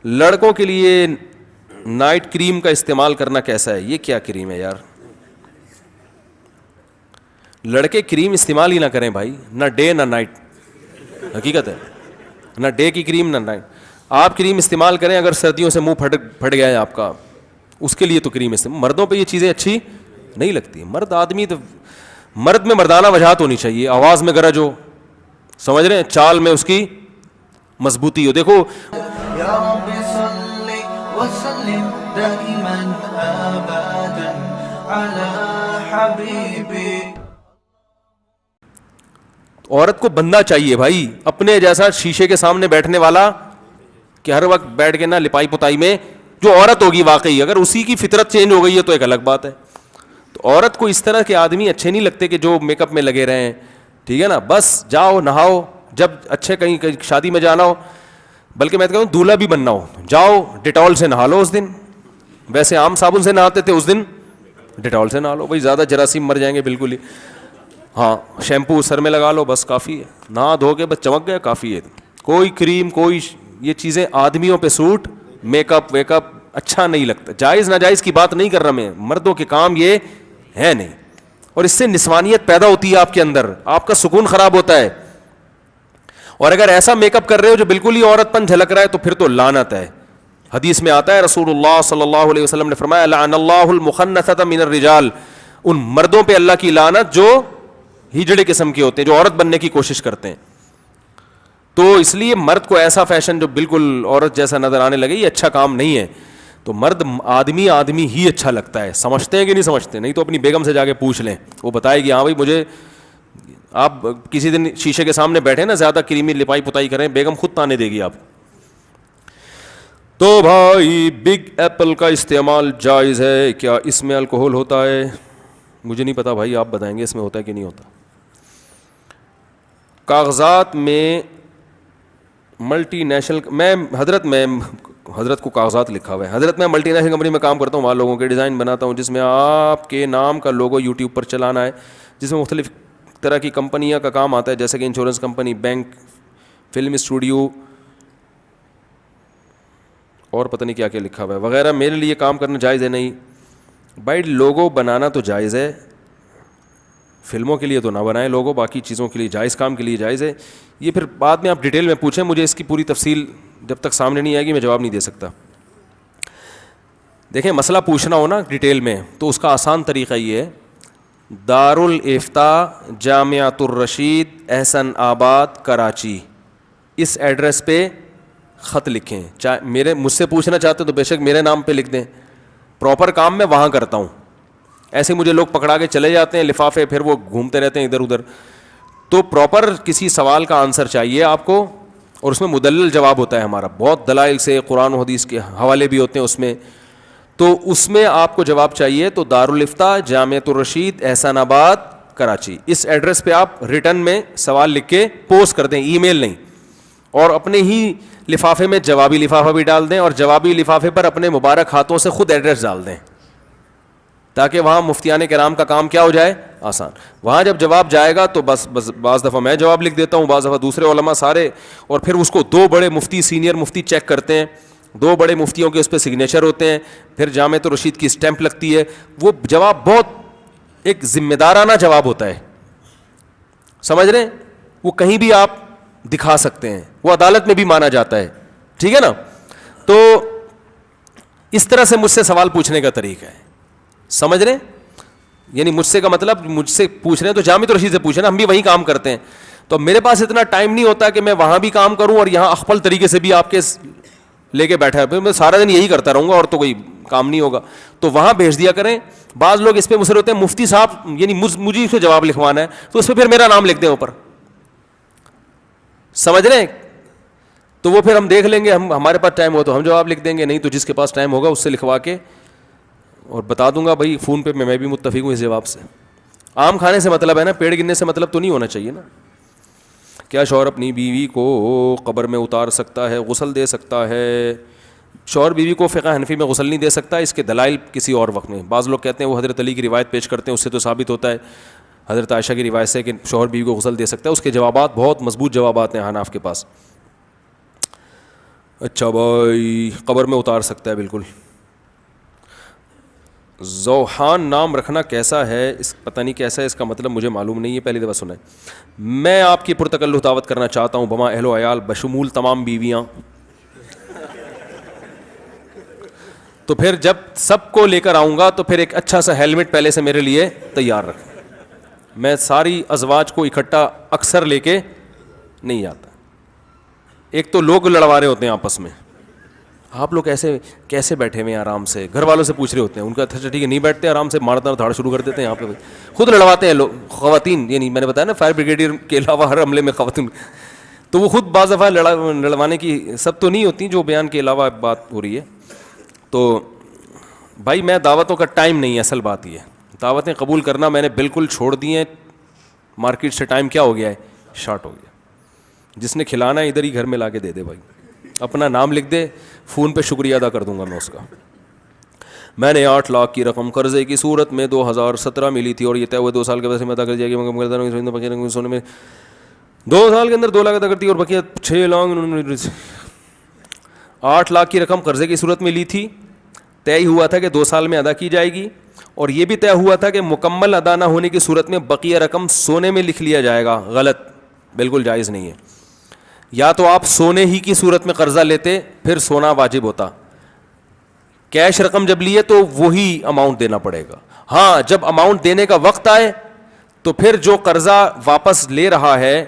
لڑکوں کے لیے نائٹ کریم کا استعمال کرنا کیسا ہے؟ یہ کیا کریم ہے یار؟ لڑکے کریم استعمال ہی نہ کریں بھائی, نہ ڈے نہ نائٹ, حقیقت ہے, نہ ڈے کی کریم نہ نائٹ. آپ کریم استعمال کریں اگر سردیوں سے منہ پھٹ گیا ہے آپ کا, اس کے لیے تو کریم استعمال. مردوں پہ یہ چیزیں اچھی نہیں لگتی. مرد میں مردانہ وجاہت ہونی چاہیے, آواز میں گرج ہو, سمجھ رہے ہیں, چال میں اس کی مضبوطی ہو. دیکھو یا رب صلی وسلم دائما ابدا علی حبیبی. عورت کو بندہ چاہیے بھائی, اپنے جیسا شیشے کے سامنے بیٹھنے والا, کہ ہر وقت بیٹھ کے نہ لپائی پتائی میں. جو عورت ہوگی واقعی, اگر اسی کی فطرت چینج ہو گئی ہے تو ایک الگ بات ہے. تو عورت کو اس طرح کے آدمی اچھے نہیں لگتے کہ جو میک اپ میں لگے رہیں, ٹھیک ہے نا, بس جاؤ نہاؤ, جب اچھے کہیں شادی میں جانا ہو, بلکہ میں کہتا ہوں دولہا بھی بننا ہو, جاؤ ڈیٹول سے نہا لو اس دن. ویسے عام صابن سے نہاتے تھے, اس دن ڈیٹول سے نہا لو بھائی, زیادہ جراثیم مر جائیں گے بالکل ہی. ہاں شیمپو سر میں لگا لو بس کافی ہے, نہا دھو کے بس چمک گئے کافی ہے. کوئی کریم کوئی یہ چیزیں آدمیوں پہ suit, makeup wake up اچھا نہیں لگتا. جائز ناجائز کی بات نہیں کر رہا میں, مردوں کے کام یہ ہے نہیں. اور اس سے نسوانیت پیدا ہوتی ہے آپ کے اندر, آپ کا سکون خراب ہوتا ہے. اور اگر ایسا میک اپ کر رہے ہو جو بالکل ہی عورت پن جھلک رہا ہے تو پھر تو لعنت ہے. حدیث میں آتا ہے رسول اللہ صلی اللہ علیہ وسلم نے فرمایا لعن اللہ المخنثۃ من الرجال, ان مردوں پہ اللہ کی لعنت جو ہجڑے قسم کے ہوتے ہیں, جو عورت بننے کی کوشش کرتے ہیں. تو اس لیے مرد کو ایسا فیشن جو بالکل عورت جیسا نظر آنے لگے یہ اچھا کام نہیں ہے. تو مرد آدمی ہی اچھا لگتا ہے. سمجھتے ہیں کہ نہیں سمجھتے؟ نہیں تو اپنی بیگم سے جا کے پوچھ لیں, وہ بتائے گی. ہاں بھائی مجھے, آپ کسی دن شیشے کے سامنے بیٹھے نا, زیادہ کریمی لپائی پتائی کریں, بیگم خود تانے دے گی آپ. تو بھائی بگ ایپل کا استعمال جائز ہے کیا؟ اس میں الکوہل ہوتا ہے؟ مجھے نہیں پتا بھائی, آپ بتائیں گے اس میں ہوتا ہے کہ نہیں ہوتا. کاغذات میں ملٹی نیشنل, میں حضرت کو کاغذات لکھا ہوا ہے. حضرت میں ملٹی نیشنل کمپنی میں کام کرتا ہوں, وہاں لوگوں کے ڈیزائن بناتا ہوں جس میں آپ کے نام کا لوگو یوٹیوب پر چلانا ہے, جس میں مختلف طرح کی کمپنیاں کا کام آتا ہے, جیسے کہ insurance company, bank, film studio اور پتہ نہیں کیا کیا لکھا ہوا ہے وغیرہ. میرے لیے کام کرنا جائز ہے؟ نہیں بھائی, لوگو بنانا تو جائز ہے, فلموں کے لیے تو نہ بنائیں لوگو, باقی چیزوں کے لیے جائز, کام کے لیے جائز ہے. یہ پھر بعد میں آپ ڈیٹیل میں پوچھیں, مجھے اس کی پوری تفصیل جب تک سامنے نہیں آئے گی میں جواب نہیں دے سکتا. دیکھیں مسئلہ پوچھنا ہو نا ڈیٹیل میں تو اس کا آسان طریقہ یہ ہے, دارالافتاء جامعۃ الرشید احسن آباد کراچی, اس ایڈریس پہ خط لکھیں. چاہے مجھ سے پوچھنا چاہتے تو بے شک میرے نام پہ لکھ دیں, پراپر کام میں وہاں کرتا ہوں. ایسے مجھے لوگ پکڑا کے چلے جاتے ہیں لفافے, پھر وہ گھومتے رہتے ہیں ادھر ادھر. تو پراپر کسی سوال کا آنسر چاہیے آپ کو, اور اس میں مدلل جواب ہوتا ہے ہمارا, بہت دلائل سے, قرآن و حدیث کے حوالے بھی ہوتے ہیں اس میں. تو اس میں آپ کو جواب چاہیے تو دارالافتاء جامعۃ الرشید احسان آباد کراچی, اس ایڈریس پہ آپ ریٹرن میں سوال لکھ کے پوسٹ کر دیں, ای میل نہیں. اور اپنے ہی لفافے میں جوابی لفافہ بھی ڈال دیں, اور جوابی لفافے پر اپنے مبارک ہاتھوں سے خود ایڈریس ڈال دیں, تاکہ وہاں مفتیان کرام کا کام کیا ہو جائے, آسان. وہاں جب جواب جائے گا تو بس بعض دفعہ میں جواب لکھ دیتا ہوں, بعض دفعہ دوسرے علماء سارے, اور پھر اس کو 2 بڑے مفتی, سینئر مفتی چیک کرتے ہیں, 2 بڑے مفتیوں کے اس پہ سگنیچر ہوتے ہیں, پھر جامعۃ الرشید کی اسٹیمپ لگتی ہے. وہ جواب بہت ایک ذمہ دارانہ جواب ہوتا ہے, سمجھ رہے ہیں, وہ کہیں بھی آپ دکھا سکتے ہیں, وہ عدالت میں بھی مانا جاتا ہے, ٹھیک ہے نا. تو اس طرح سے مجھ سے سوال پوچھنے کا طریقہ ہے, سمجھ رہے ہیں, یعنی مجھ سے کا مطلب مجھ سے پوچھ رہے ہیں تو جامعۃ الرشید سے پوچھ رہے ہیں, ہم بھی وہیں کام کرتے ہیں. تو میرے پاس اتنا ٹائم نہیں ہوتا کہ میں وہاں بھی کام کروں اور یہاں اخپل طریقے سے بھی آپ کے لے کے بیٹھا ہے, میں سارا دن یہی کرتا رہوں گا اور تو کوئی کام نہیں ہوگا. تو وہاں بھیج دیا کریں. بعض لوگ اس پہ مصر ہوتے ہیں مفتی صاحب, یعنی مجھے اس پہ جواب لکھوانا ہے, تو اس پہ پھر میرا نام لکھ دیں اوپر, سمجھ رہے ہیں. تو وہ پھر ہم دیکھ لیں گے, ہمارے پاس ٹائم ہو تو ہم جواب لکھ دیں گے, نہیں تو جس کے پاس ٹائم ہوگا اس سے لکھوا کے اور بتا دوں گا بھائی فون پہ. میں بھی متفق ہوں اس جواب سے. آم کھانے سے مطلب ہے نا, پیڑ گرنے سے مطلب تو نہیں ہونا چاہیے نا. کیا شوہر اپنی بیوی کو قبر میں اتار سکتا ہے, غسل دے سکتا ہے؟ شوہر بیوی کو فقہ حنفی میں غسل نہیں دے سکتا, اس کے دلائل کسی اور وقت میں. بعض لوگ کہتے ہیں وہ حضرت علی کی روایت پیش کرتے ہیں, اس سے تو ثابت ہوتا ہے حضرت عائشہ کی روایت سے کہ شوہر بیوی کو غسل دے سکتا ہے. اس کے جوابات بہت مضبوط جوابات ہیں حناف کے پاس. اچھا بھائی قبر میں اتار سکتا ہے بالکل. ذوحان نام رکھنا کیسا ہے؟ اس پتہ نہیں کیسا ہے، اس کا مطلب مجھے معلوم نہیں ہے، پہلی دفعہ سنا ہے. میں آپ کی پرتکلف دعوت کرنا چاہتا ہوں بما اہل و عیال بشمول تمام بیویاں. تو پھر جب سب کو لے کر آؤں گا تو پھر ایک اچھا سا ہیلمٹ پہلے سے میرے لیے تیار رکھ. میں ساری ازواج کو اکٹھا اکثر لے کے نہیں آتا. ایک تو لوگ لڑوا رہے ہوتے ہیں آپس میں، آپ لوگ ایسے کیسے بیٹھے ہوئے ہیں آرام سے، گھر والوں سے پوچھ رہے ہوتے ہیں، ان کا اچھا ٹھیک ہے نہیں بیٹھتے آرام سے، مارنا دھاڑ شروع کر دیتے ہیں یہاں پہ، خود لڑواتے ہیں لوگ خواتین. یعنی میں نے بتایا نا فائر بریگیڈیئر کے علاوہ ہر عملے میں خواتین، تو وہ خود بعض دفعہ لڑوانے کی سب تو نہیں ہوتی جو بیان کے علاوہ بات ہو رہی ہے. تو بھائی میں دعوتوں کا ٹائم نہیں ہے، اصل بات یہ ہے دعوتیں قبول کرنا میں نے بالکل چھوڑ دی ہیں. مارکیٹ سے ٹائم کیا ہو گیا ہے؟ شارٹ ہو گیا. جس نے کھلانا ہے ادھر ہی گھر میں لا کے دے دے بھائی، اپنا نام لکھ دے، فون پہ شکریہ ادا کر دوں گا میں اس کا. میں نے 8 لاکھ کی رقم قرضے کی صورت میں 2017 میں لی تھی اور یہ طے ہوئے 2 سال کے ویسے میں ادا کر جائے گی، مگر سونے میں 2 سال کے اندر 2 لاکھ ادا کرتی اور بقیہ 6 لاکھ. 8 لاکھ کی رقم قرضے کی صورت میں لی تھی، طے ہوا تھا کہ 2 سال میں ادا کی جائے گی، اور یہ بھی طے ہوا تھا کہ مکمل ادا نہ ہونے کی صورت میں بقیہ رقم سونے میں لکھ لیا جائے گا. غلط، بالکل جائز نہیں ہے. یا تو آپ سونے ہی کی صورت میں قرضہ لیتے پھر سونا واجب ہوتا، کیش رقم جب لیے تو وہی اماؤنٹ دینا پڑے گا. ہاں جب اماؤنٹ دینے کا وقت آئے تو پھر جو قرضہ واپس لے رہا ہے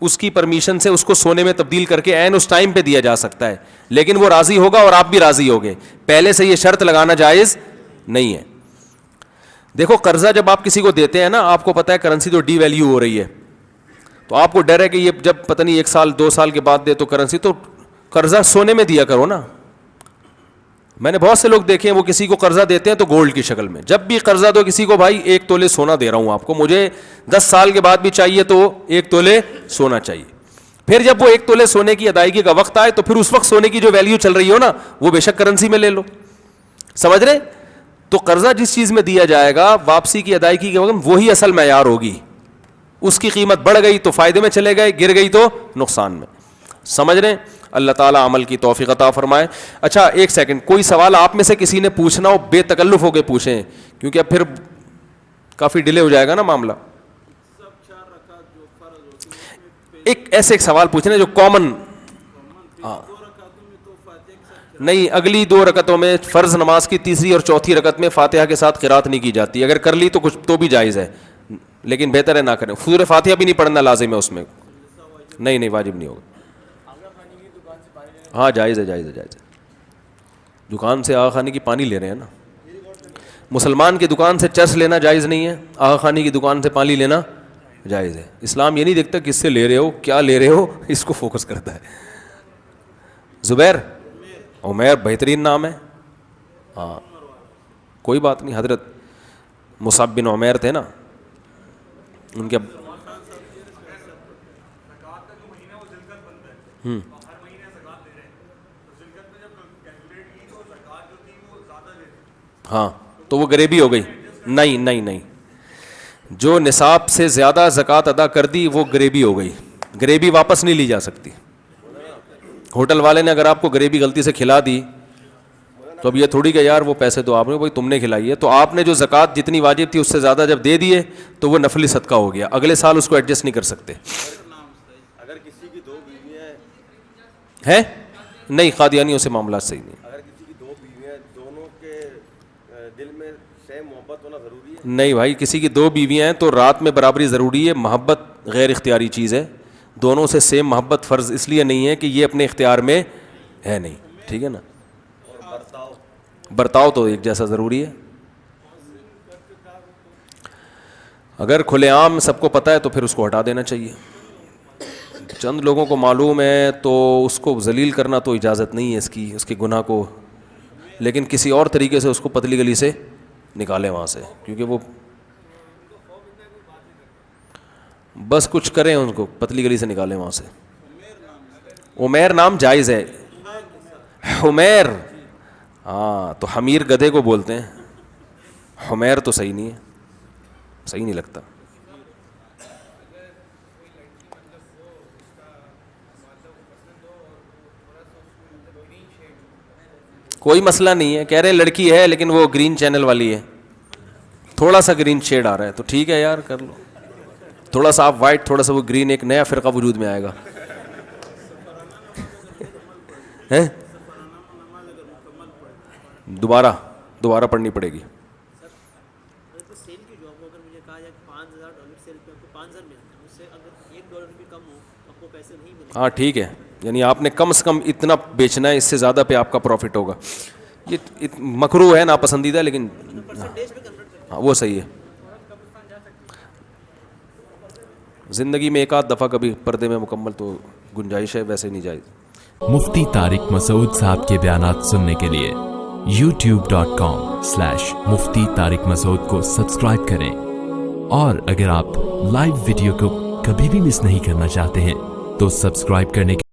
اس کی پرمیشن سے اس کو سونے میں تبدیل کر کے عین اس ٹائم پہ دیا جا سکتا ہے، لیکن وہ راضی ہوگا اور آپ بھی راضی ہوگے. پہلے سے یہ شرط لگانا جائز نہیں ہے. دیکھو قرضہ جب آپ کسی کو دیتے ہیں نا، آپ کو پتہ ہے کرنسی تو ڈی ویلیو ہو رہی ہے، تو آپ کو ڈر ہے کہ یہ جب پتہ نہیں 1 سال 2 سال کے بعد دے تو کرنسی، تو قرضہ سونے میں دیا کرو نا. میں نے بہت سے لوگ دیکھے ہیں وہ کسی کو قرضہ دیتے ہیں تو گولڈ کی شکل میں. جب بھی قرضہ دو کسی کو، بھائی 1 تولے سونا دے رہا ہوں آپ کو، مجھے 10 سال کے بعد بھی چاہیے تو 1 تولے سونا چاہیے. پھر جب وہ 1 تولے سونے کی ادائیگی کا وقت آئے تو پھر اس وقت سونے کی جو ویلیو چل رہی ہو نا وہ بے شک کرنسی میں لے لو. سمجھ رہے؟ تو قرضہ جس چیز میں دیا جائے گا واپسی کی ادائیگی کے وقت وہی اصل معیار ہوگی. اس کی قیمت بڑھ گئی تو فائدے میں چلے گئے، گر گئی تو نقصان میں. سمجھ رہے ہیں؟ اللہ تعالیٰ عمل کی توفیق عطا فرمائے. اچھا ایک سیکنڈ، کوئی سوال آپ میں سے کسی نے پوچھنا ہو بے تکلف ہو کے پوچھیں، کیونکہ اب پھر کافی ڈیلے ہو جائے گا نا معاملہ. ایک ایسے ایک سوال پوچھنا جو کامن. ہاں نہیں، اگلی 2 رکعتوں میں فرض نماز کی تیسری اور چوتھی رکعت میں فاتحہ کے ساتھ قرات نہیں کی جاتی. اگر کر لی تو کچھ تو بھی جائز ہے، لیکن بہتر ہے نہ کریں. سورہ فاتحہ بھی نہیں پڑھنا لازم ہے اس میں، نہیں واجب نہیں ہوگا. ہاں جائز ہے، جائز ہے، جائز ہے. دکان سے آغا خانی کی پانی لے رہے ہیں نا. مسلمان کی دکان سے چرس لینا جائز نہیں ہے، آغا خانی کی دکان سے پانی لینا جائز ہے. اسلام یہ نہیں دیکھتا کس سے لے رہے ہو، کیا لے رہے ہو، اس کو فوکس کرتا ہے. زبیر، عمیر بہترین نام ہے. ہاں کوئی بات نہیں، حضرت مصعب بن عمیر تھے نا، ان کے ہاں تو وہ غریبی ہو گئی. نہیں، جو نصاب سے زیادہ زکوٰۃ ادا کر دی وہ غریبی ہو گئی. غریبی واپس نہیں لی جا سکتی. ہوٹل والے نے اگر آپ کو غریبی غلطی سے کھلا دی تو اب یہ تھوڑی کہ یار وہ پیسے تو آپ نے، بھائی تم نے کھلائی ہے، تو آپ نے جو زکوٰۃ جتنی واجب تھی اس سے زیادہ جب دے دیے تو وہ نفلی صدقہ ہو گیا، اگلے سال اس کو ایڈجسٹ نہیں کر سکتے. اگر کسی کی 2 بیویاں ہیں نہیں، قادیانیوں سے معاملات صحیح نہیں. اگر کسی کی 2 بیویاں، دونوں کے دل میں سیم محبت ہونا ضروری ہے؟ نہیں بھائی، کسی کی 2 بیویاں ہیں تو رات میں برابری ضروری ہے. محبت غیر اختیاری چیز ہے، دونوں سے سیم محبت فرض اس لیے نہیں ہے کہ یہ اپنے اختیار میں ہے نہیں. ٹھیک ہے نا؟ برتاؤ تو ایک جیسا ضروری ہے. اگر کھلے عام سب کو پتہ ہے تو پھر اس کو ہٹا دینا چاہیے. چند لوگوں کو معلوم ہے تو اس کو ذلیل کرنا تو اجازت نہیں ہے اس کے گناہ کو، لیکن کسی اور طریقے سے اس کو پتلی گلی سے نکالیں وہاں سے، کیونکہ وہ بس کچھ کریں ان کو پتلی گلی سے نکالیں وہاں سے. عمیر نام جائز ہے. حمیر، ہاں تو حمیر گدھے کو بولتے ہیں، حمیر تو صحیح نہیں ہے، صحیح نہیں لگتا. کوئی مسئلہ نہیں ہے, کہہ رہے لڑکی ہے لیکن وہ گرین چینل والی ہے, تھوڑا سا گرین شیڈ آ رہا ہے تو ٹھیک ہے یار کر لو, تھوڑا سا آپ وائٹ تھوڑا سا وہ گرین, ایک نیا فرقہ وجود میں آئے گا. دوبارہ پڑھنی پڑے گی. سیل کی جاب اگر مجھے کہا جائے کہ $5,000 سیل پہ آپ کو 5,000 ملتے ہیں, اس سے اگر $1 بھی کم ہو آپ کو پیسے نہیں ملیں. ہاں ٹھیک ہے, یعنی آپ نے کم سے کم اتنا بیچنا ہے, اس سے زیادہ پہ آپ کا پروفٹ ہوگا. یہ مکروہ ہے, ناپسندیدہ, لیکن ہاں وہ صحیح ہے. زندگی میں ایک آدھ دفعہ کبھی پردے میں مکمل تو گنجائش ہے, ویسے نہیں جائز. مفتی طارق مسعود صاحب کے بیانات سننے کے لیے youtube.com/مفتی طارق مسعود کو سبسکرائب کریں, اور اگر آپ لائیو ویڈیو کو کبھی بھی مس نہیں کرنا چاہتے ہیں تو سبسکرائب کرنے کے